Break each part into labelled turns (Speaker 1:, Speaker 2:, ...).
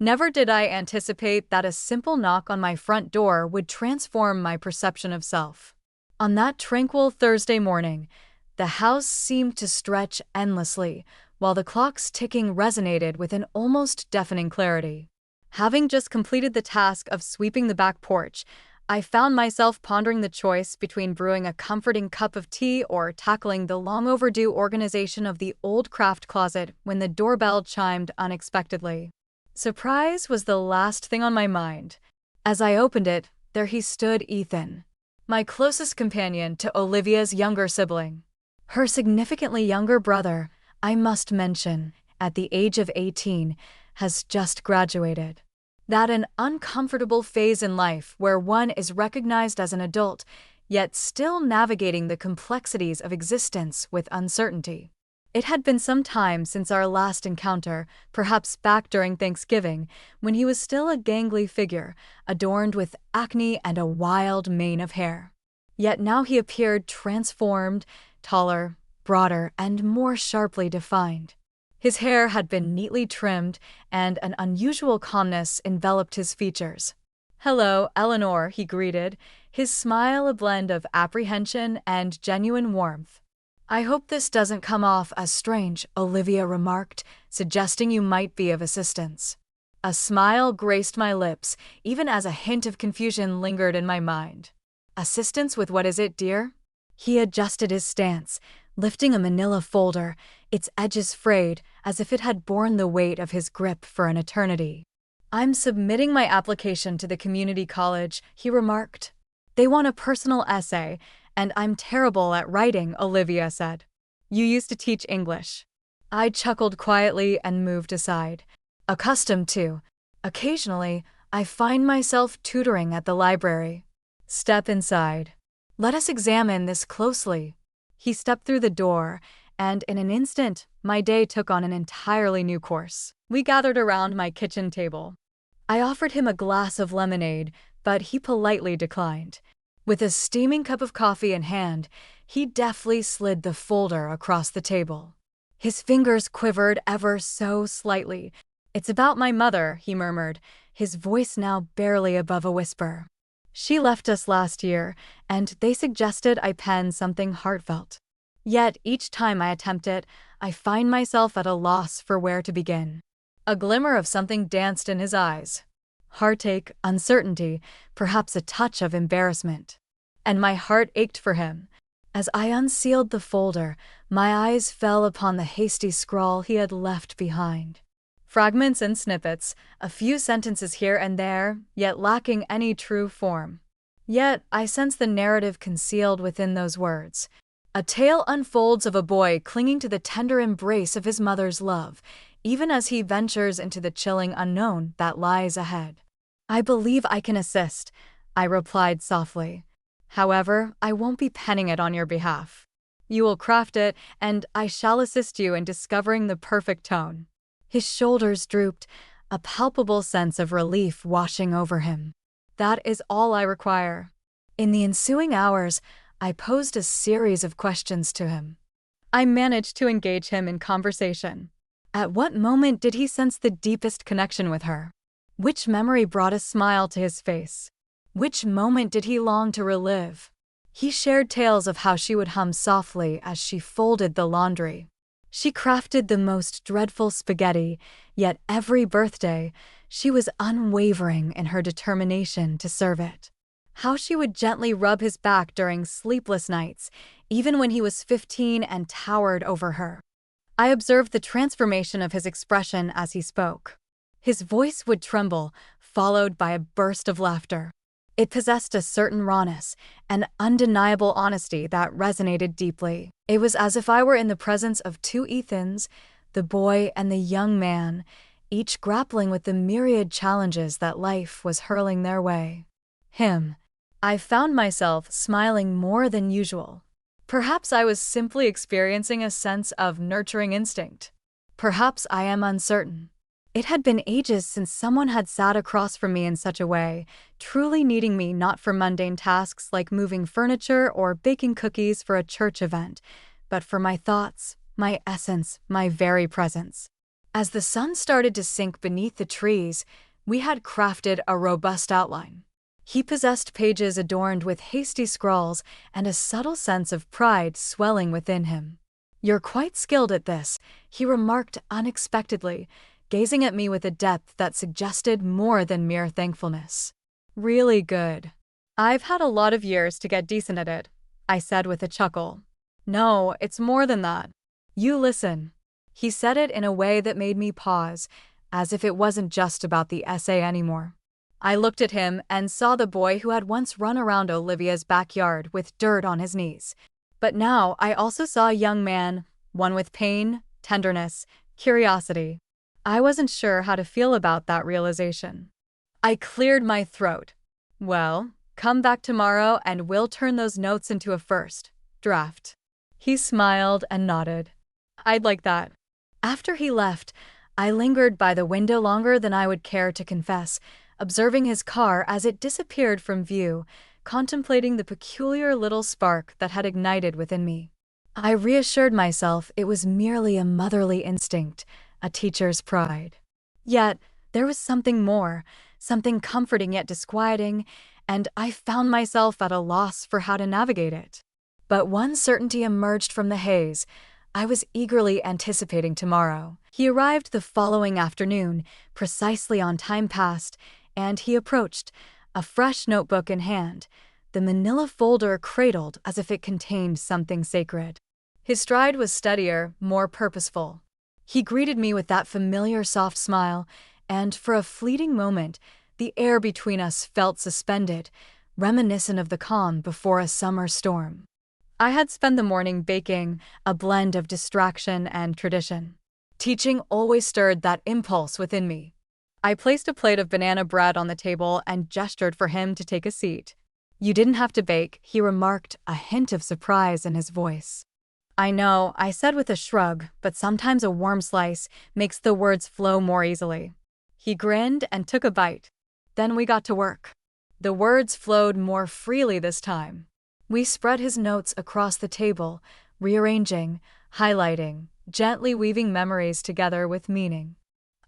Speaker 1: Never did I anticipate that a simple knock on my front door would transform my perception of self. On that tranquil Thursday morning, the house seemed to stretch endlessly, while the clock's ticking resonated with an almost deafening clarity. Having just completed the task of sweeping the back porch, I found myself pondering the choice between brewing a comforting cup of tea or tackling the long-overdue organization of the old craft closet when the doorbell chimed unexpectedly. Surprise was the last thing on my mind. As I opened it, there he stood, Ethan, my closest companion to Olivia's younger sibling. Her significantly younger brother, I must mention, at the age of 18, has just graduated. That an uncomfortable phase in life where one is recognized as an adult, yet still navigating the complexities of existence with uncertainty. It had been some time since our last encounter, perhaps back during Thanksgiving, when he was still a gangly figure, adorned with acne and a wild mane of hair. Yet now he appeared transformed, taller, broader, and more sharply defined. His hair had been neatly trimmed, and an unusual calmness enveloped his features. "Hello, Eleanor," he greeted, his smile a blend of apprehension and genuine warmth. "I hope this doesn't come off as strange," Olivia remarked, suggesting you might be of assistance. A smile graced my lips, even as a hint of confusion lingered in my mind. "Assistance with what is it, dear?" He adjusted his stance, lifting a manila folder, its edges frayed as if it had borne the weight of his grip for an eternity. "I'm submitting my application to the community college," he remarked. "They want a personal essay, and I'm terrible at writing," Olivia said. "You used to teach English." I chuckled quietly and moved aside. "Accustomed to. Occasionally, I find myself tutoring at the library." "Step inside. Let us examine this closely." He stepped through the door, and in an instant, my day took on an entirely new course. We gathered around my kitchen table. I offered him a glass of lemonade, but he politely declined. With a steaming cup of coffee in hand, he deftly slid the folder across the table. His fingers quivered ever so slightly. "It's about my mother," he murmured, his voice now barely above a whisper. "She left us last year, and they suggested I pen something heartfelt. Yet each time I attempt it, I find myself at a loss for where to begin." A glimmer of something danced in his eyes. Heartache, uncertainty, perhaps a touch of embarrassment. And my heart ached for him. As I unsealed the folder, my eyes fell upon the hasty scrawl he had left behind. Fragments and snippets, a few sentences here and there, yet lacking any true form. Yet I sense the narrative concealed within those words. A tale unfolds of a boy clinging to the tender embrace of his mother's love, even as he ventures into the chilling unknown that lies ahead. "I believe I can assist," I replied softly. "However, I won't be penning it on your behalf. You will craft it, and I shall assist you in discovering the perfect tone." His shoulders drooped, a palpable sense of relief washing over him. "That is all I require." In the ensuing hours, I posed a series of questions to him. I managed to engage him in conversation. At what moment did he sense the deepest connection with her? Which memory brought a smile to his face? Which moment did he long to relive? He shared tales of how she would hum softly as she folded the laundry. She crafted the most dreadful spaghetti, yet every birthday, she was unwavering in her determination to serve it. How she would gently rub his back during sleepless nights, even when he was 15 and towered over her. I observed the transformation of his expression as he spoke. His voice would tremble, followed by a burst of laughter. It possessed a certain rawness, an undeniable honesty that resonated deeply. It was as if I were in the presence of two Ethans, the boy and the young man, each grappling with the myriad challenges that life was hurling their way. I found myself smiling more than usual. Perhaps I was simply experiencing a sense of nurturing instinct. Perhaps I am uncertain. It had been ages since someone had sat across from me in such a way, truly needing me not for mundane tasks like moving furniture or baking cookies for a church event, but for my thoughts, my essence, my very presence. As the sun started to sink beneath the trees, we had crafted a robust outline. He possessed pages adorned with hasty scrawls and a subtle sense of pride swelling within him. "You're quite skilled at this," he remarked unexpectedly, gazing at me with a depth that suggested more than mere thankfulness. "Really good. I've had a lot of years to get decent at it," I said with a chuckle. "No, it's more than that. You listen." He said it in a way that made me pause, as if it wasn't just about the essay anymore. I looked at him and saw the boy who had once run around Olivia's backyard with dirt on his knees. But now I also saw a young man, one with pain, tenderness, curiosity. I wasn't sure how to feel about that realization. I cleared my throat. "Well, come back tomorrow and we'll turn those notes into a first draft." He smiled and nodded. "I'd like that." After he left, I lingered by the window longer than I would care to confess, observing his car as it disappeared from view, contemplating the peculiar little spark that had ignited within me. I reassured myself it was merely a motherly instinct, a teacher's pride. Yet, there was something more, something comforting yet disquieting, and I found myself at a loss for how to navigate it. But one certainty emerged from the haze. I was eagerly anticipating tomorrow. He arrived the following afternoon, precisely on time past, and he approached, a fresh notebook in hand, the manila folder cradled as if it contained something sacred. His stride was steadier, more purposeful. He greeted me with that familiar soft smile, and for a fleeting moment, the air between us felt suspended, reminiscent of the calm before a summer storm. I had spent the morning baking, a blend of distraction and tradition. Teaching always stirred that impulse within me. I placed a plate of banana bread on the table and gestured for him to take a seat. "You didn't have to bake," he remarked, a hint of surprise in his voice. "I know," I said with a shrug, "but sometimes a warm slice makes the words flow more easily." He grinned and took a bite. Then we got to work. The words flowed more freely this time. We spread his notes across the table, rearranging, highlighting, gently weaving memories together with meaning.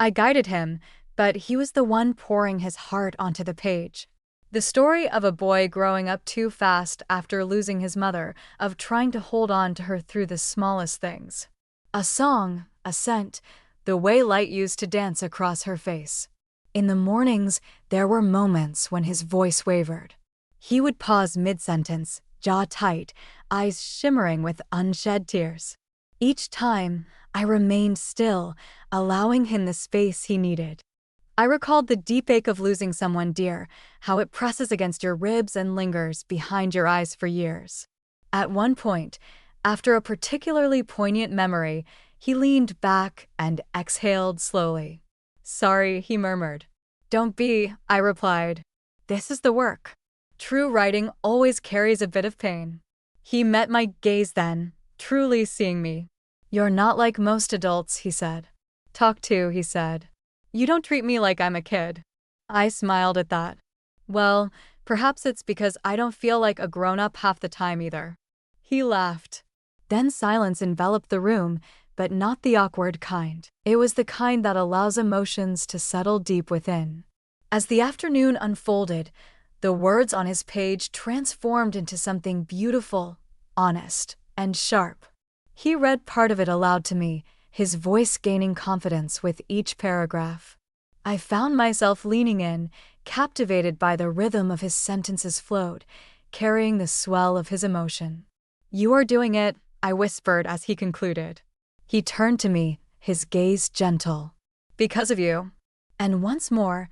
Speaker 1: I guided him, but he was the one pouring his heart onto the page. The story of a boy growing up too fast after losing his mother, of trying to hold on to her through the smallest things. A song, a scent, the way light used to dance across her face. In the mornings, there were moments when his voice wavered. He would pause mid-sentence, jaw tight, eyes shimmering with unshed tears. Each time, I remained still, allowing him the space he needed. I recalled the deep ache of losing someone dear, how it presses against your ribs and lingers behind your eyes for years. At one point, after a particularly poignant memory, he leaned back and exhaled slowly. "Sorry," he murmured. "Don't be," I replied. "This is the work. True writing always carries a bit of pain." He met my gaze then, truly seeing me. "You're not like most adults," he said. "Talk to," he said. "You don't treat me like I'm a kid." I smiled at that. "Well, perhaps it's because I don't feel like a grown-up half the time either." He laughed. Then silence enveloped the room, but not the awkward kind. It was the kind that allows emotions to settle deep within. As the afternoon unfolded, the words on his page transformed into something beautiful, honest, and sharp. He read part of it aloud to me, his voice gaining confidence with each paragraph. I found myself leaning in, captivated by the rhythm of his sentences flowed, carrying the swell of his emotion. "You are doing it," I whispered as he concluded. He turned to me, his gaze gentle. "Because of you." And once more,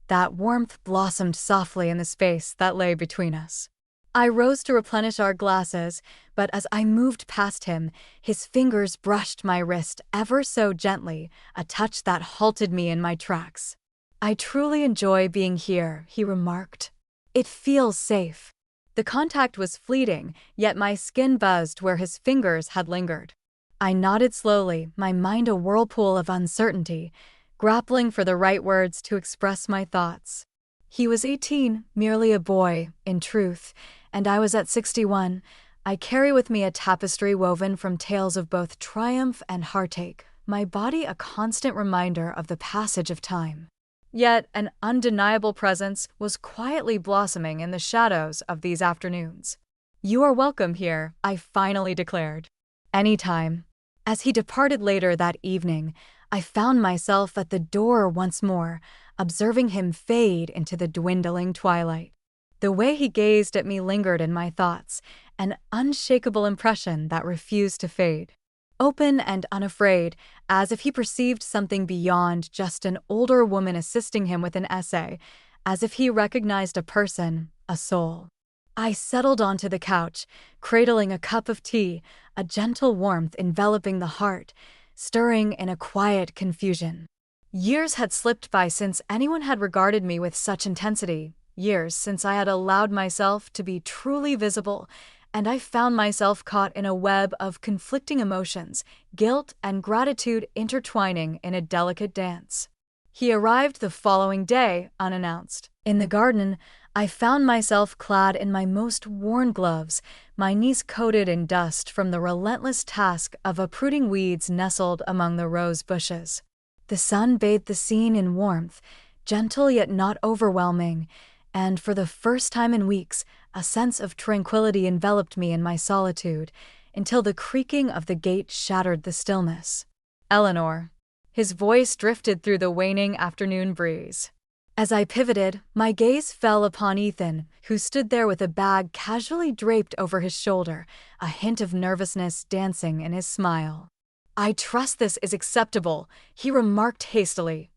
Speaker 1: that warmth blossomed softly in the space that lay between us. I rose to replenish our glasses, but as I moved past him, his fingers brushed my wrist ever so gently, a touch that halted me in my tracks. "I truly enjoy being here," he remarked. "It feels safe." The contact was fleeting, yet my skin buzzed where his fingers had lingered. I nodded slowly, my mind a whirlpool of uncertainty, grappling for the right words to express my thoughts. He was 18, merely a boy, in truth, and I was at 61. I carry with me a tapestry woven from tales of both triumph and heartache, my body a constant reminder of the passage of time. Yet an undeniable presence was quietly blossoming in the shadows of these afternoons. "You are welcome here," I finally declared. "Anytime." As he departed later that evening, I found myself at the door once more, observing him fade into the dwindling twilight. The way he gazed at me lingered in my thoughts, an unshakable impression that refused to fade. Open and unafraid, as if he perceived something beyond just an older woman assisting him with an essay, as if he recognized a person, a soul. I settled onto the couch, cradling a cup of tea, a gentle warmth enveloping the heart, stirring in a quiet confusion. Years had slipped by since anyone had regarded me with such intensity, years since I had allowed myself to be truly visible, and I found myself caught in a web of conflicting emotions, guilt and gratitude intertwining in a delicate dance. He arrived the following day, unannounced. In the garden, I found myself clad in my most worn gloves, my knees coated in dust from the relentless task of uprooting weeds nestled among the rose bushes. The sun bathed the scene in warmth, gentle yet not overwhelming, and for the first time in weeks, a sense of tranquility enveloped me in my solitude, until the creaking of the gate shattered the stillness. "Eleanor." His voice drifted through the waning afternoon breeze. As I pivoted, my gaze fell upon Ethan, who stood there with a bag casually draped over his shoulder, a hint of nervousness dancing in his smile. "I trust this is acceptable," he remarked hastily.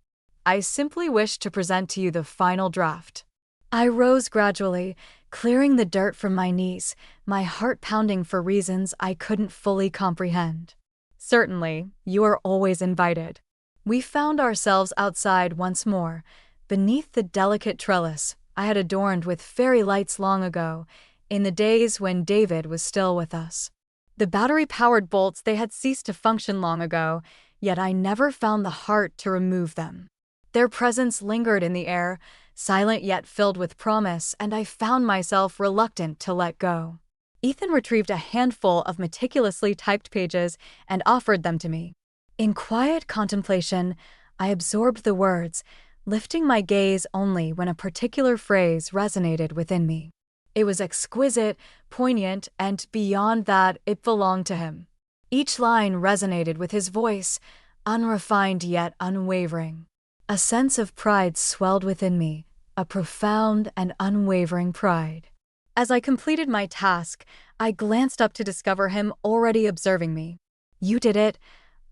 Speaker 1: "I simply wish to present to you the final draft." I rose gradually, clearing the dirt from my knees, my heart pounding for reasons I couldn't fully comprehend. "Certainly, you are always invited." We found ourselves outside once more, beneath the delicate trellis I had adorned with fairy lights long ago, in the days when David was still with us. The battery-powered bolts, they had ceased to function long ago, yet I never found the heart to remove them. Their presence lingered in the air, silent yet filled with promise, and I found myself reluctant to let go. Ethan retrieved a handful of meticulously typed pages and offered them to me. In quiet contemplation, I absorbed the words, lifting my gaze only when a particular phrase resonated within me. It was exquisite, poignant, and beyond that, it belonged to him. Each line resonated with his voice, unrefined yet unwavering. A sense of pride swelled within me, a profound and unwavering pride. As I completed my task, I glanced up to discover him already observing me. "You did it,"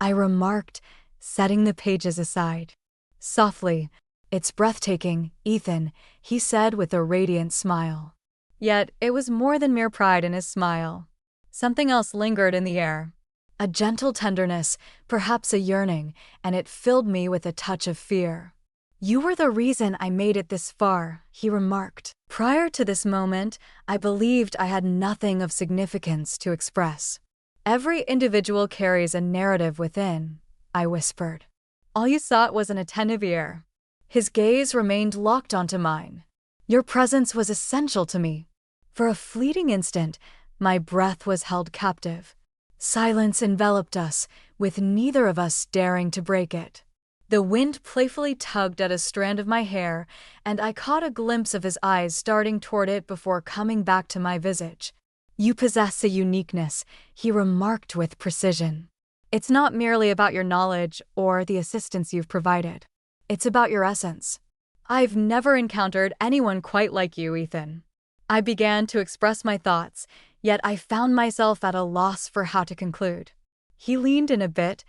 Speaker 1: I remarked, setting the pages aside. Softly, "It's breathtaking, Ethan," he said with a radiant smile. Yet it was more than mere pride in his smile. Something else lingered in the air. A gentle tenderness, perhaps a yearning, and it filled me with a touch of fear. "You were the reason I made it this far," he remarked. Prior to this moment, I believed I had nothing of significance to express. "Every individual carries a narrative within," I whispered. "All you sought was an attentive ear." His gaze remained locked onto mine. "Your presence was essential to me." For a fleeting instant, my breath was held captive. Silence enveloped us, with neither of us daring to break it. The wind playfully tugged at a strand of my hair, and I caught a glimpse of his eyes darting toward it before coming back to my visage. "You possess a uniqueness," he remarked with precision. "It's not merely about your knowledge or the assistance you've provided. It's about your essence. I've never encountered anyone quite like you, Ethan." I began to express my thoughts, yet I found myself at a loss for how to conclude. He leaned in a bit,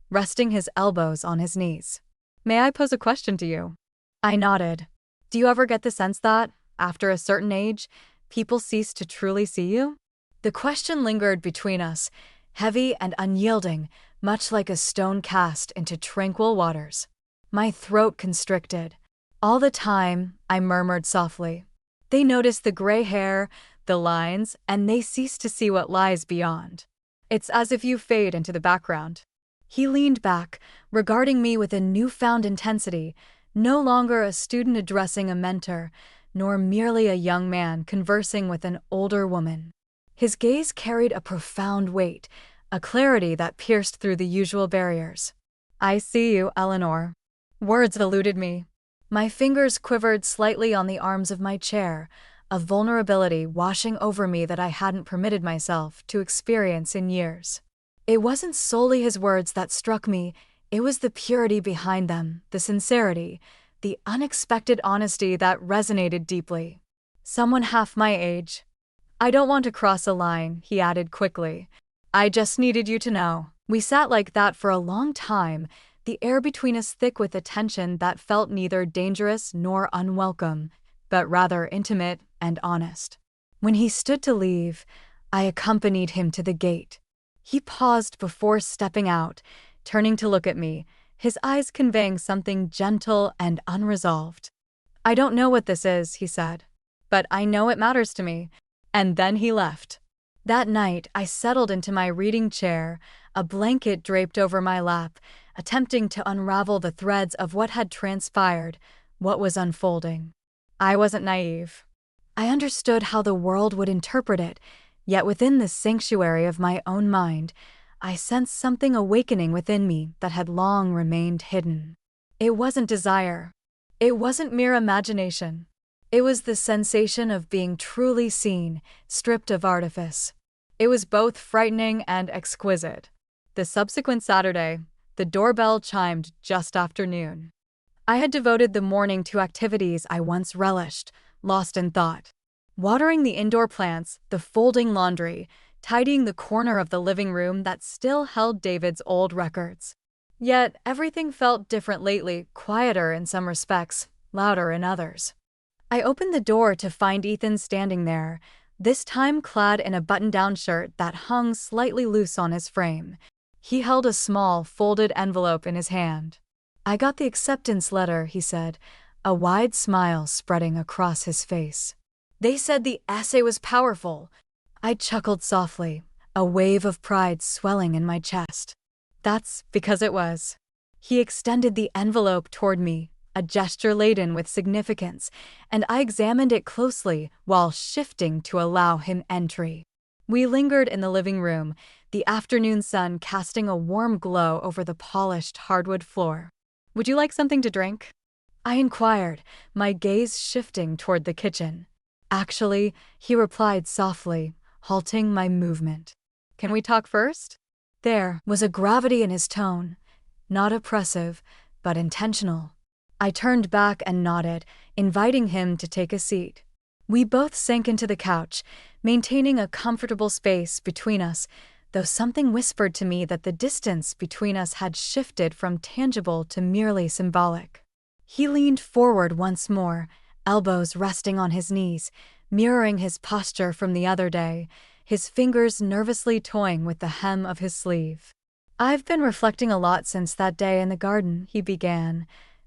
Speaker 1: resting his elbows on his knees. "May I pose a question to you?" I nodded. "Do you ever get the sense that, after a certain age, people cease to truly see you?" The question lingered between us, heavy and unyielding, much like a stone cast into tranquil waters. My throat constricted. "All the time," I murmured softly. "They notice the gray hair, the lines, and they cease to see what lies beyond. It's as if you fade into the background." He leaned back, regarding me with a newfound intensity, no longer a student addressing a mentor, nor merely a young man conversing with an older woman. His gaze carried a profound weight, a clarity that pierced through the usual barriers. I see you, Eleanor. Words eluded me. My fingers quivered slightly on the arms of my chair, a vulnerability washing over me that I hadn't permitted myself to experience in years. It wasn't solely his words that struck me, it was the purity behind them, the sincerity, the unexpected honesty that resonated deeply. Someone half my age. I don't want to cross a line, he added quickly. I just needed you to know. We sat like that for a long time, the air between us thick with a tension that felt neither dangerous nor unwelcome, but rather intimate and honest. When he stood to leave, I accompanied him to the gate. He paused before stepping out, turning to look at me, his eyes conveying something gentle and unresolved. I don't know what this is, he said, but I know it matters to me. And then he left. That night, I settled into my reading chair, a blanket draped over my lap, attempting to unravel the threads of what had transpired, what was unfolding. I wasn't naive. I understood how the world would interpret it, yet within the sanctuary of my own mind, I sensed something awakening within me that had long remained hidden. It wasn't desire. It wasn't mere imagination. It was the sensation of being truly seen, stripped of artifice. It was both frightening and exquisite. The subsequent Saturday, the doorbell chimed just after noon. I had devoted the morning to activities I once relished, lost in thought. Watering the indoor plants, the folding laundry, tidying the corner of the living room that still held David's old records. Yet everything felt different lately, quieter in some respects, louder in others. I opened the door to find Ethan standing there, this time clad in a button-down shirt that hung slightly loose on his frame. He held a small, folded envelope in his hand. I got the acceptance letter, he said, a wide smile spreading across his face. They said the essay was powerful. I chuckled softly, a wave of pride swelling in my chest. That's because it was. He extended the envelope toward me, a gesture laden with significance, and I examined it closely while shifting to allow him entry. We lingered in the living room, the afternoon sun casting a warm glow over the polished hardwood floor. Would you like something to drink? I inquired, my gaze shifting toward the kitchen. Actually, he replied softly, halting my movement. Can we talk first? There was a gravity in his tone, not oppressive, but intentional. I turned back and nodded, inviting him to take a seat. We both sank into the couch, maintaining a comfortable space between us, though something whispered to me that the distance between us had shifted from tangible to merely symbolic. He leaned forward once more, elbows resting on his knees, mirroring his posture from the other day, his fingers nervously toying with the hem of his sleeve. I've been reflecting a lot since that day in the garden, he began,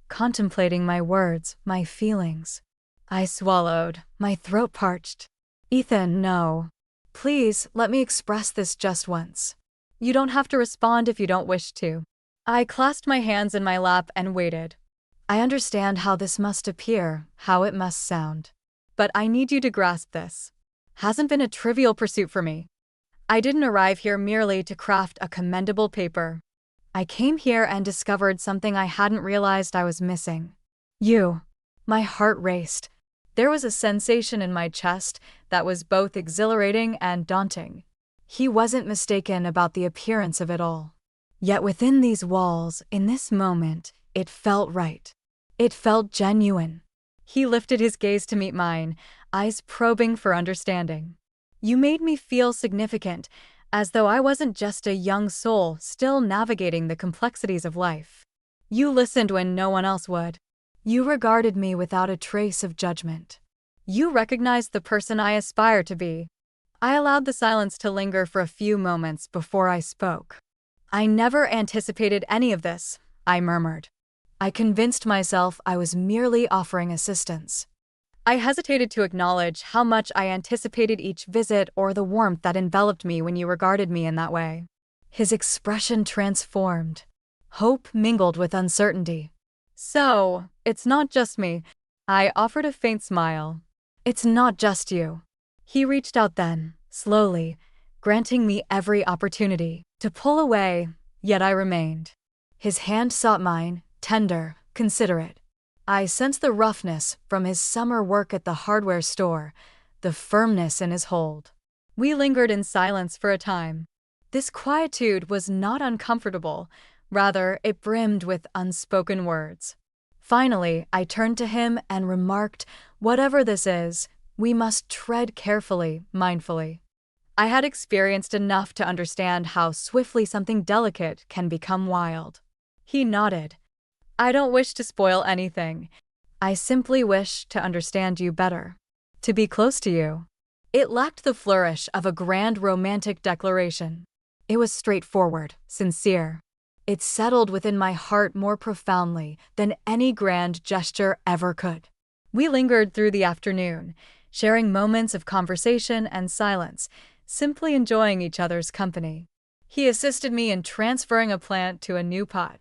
Speaker 1: contemplating my words, my feelings. I swallowed, my throat parched. Ethan, no. Please, let me express this just once. You don't have to respond if you don't wish to. I clasped my hands in my lap and waited. I understand how this must appear, how it must sound. But I need you to grasp this. Hasn't been a trivial pursuit for me. I didn't arrive here merely to craft a commendable paper. I came here and discovered something I hadn't realized I was missing. You. My heart raced. There was a sensation in my chest that was both exhilarating and daunting. He wasn't mistaken about the appearance of it all. Yet within these walls, in this moment, it felt right. It felt genuine. He lifted his gaze to meet mine, eyes probing for understanding. You made me feel significant, as though I wasn't just a young soul still navigating the complexities of life. You listened when no one else would. You regarded me without a trace of judgment. You recognized the person I aspire to be. I allowed the silence to linger for a few moments before I spoke. I never anticipated any of this, I murmured. I convinced myself I was merely offering assistance. I hesitated to acknowledge how much I anticipated each visit or the warmth that enveloped me when you regarded me in that way. His expression transformed. Hope mingled with uncertainty. So, it's not just me. I offered a faint smile. It's not just you. He reached out then, slowly, granting me every opportunity to pull away, yet I remained. His hand sought mine, tender, considerate. I sensed the roughness from his summer work at the hardware store, the firmness in his hold. We lingered in silence for a time. This quietude was not uncomfortable, rather, it brimmed with unspoken words. Finally, I turned to him and remarked, "Whatever this is, we must tread carefully, mindfully." I had experienced enough to understand how swiftly something delicate can become wild. He nodded. "I don't wish to spoil anything. I simply wish to understand you better. To be close to you." It lacked the flourish of a grand romantic declaration. It was straightforward, sincere. It settled within my heart more profoundly than any grand gesture ever could. We lingered through the afternoon, sharing moments of conversation and silence, simply enjoying each other's company. He assisted me in transferring a plant to a new pot.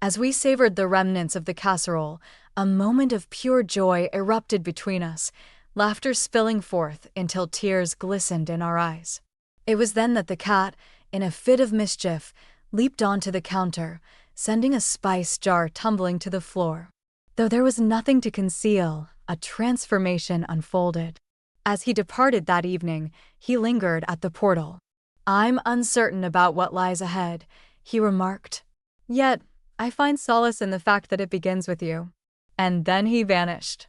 Speaker 1: As we savored the remnants of the casserole, a moment of pure joy erupted between us, laughter spilling forth until tears glistened in our eyes. It was then that the cat, in a fit of mischief, leaped onto the counter, sending a spice jar tumbling to the floor. Though there was nothing to conceal, a transformation unfolded. As he departed that evening, he lingered at the portal. "I'm uncertain about what lies ahead," he remarked. "Yet, I find solace in the fact that it begins with you." And then he vanished.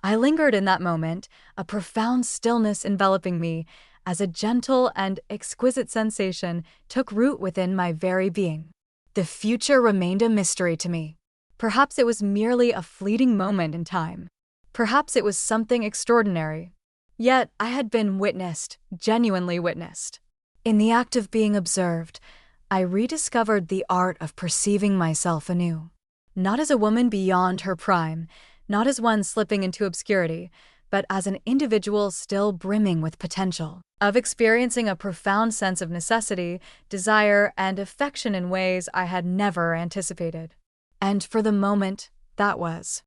Speaker 1: I lingered in that moment, a profound stillness enveloping me, as a gentle and exquisite sensation took root within my very being. The future remained a mystery to me. Perhaps it was merely a fleeting moment in time. Perhaps it was something extraordinary. Yet I had been witnessed, genuinely witnessed. In the act of being observed, I rediscovered the art of perceiving myself anew. Not as a woman beyond her prime, not as one slipping into obscurity, but as an individual still brimming with potential, of experiencing a profound sense of necessity, desire, and affection in ways I had never anticipated. And for the moment, that was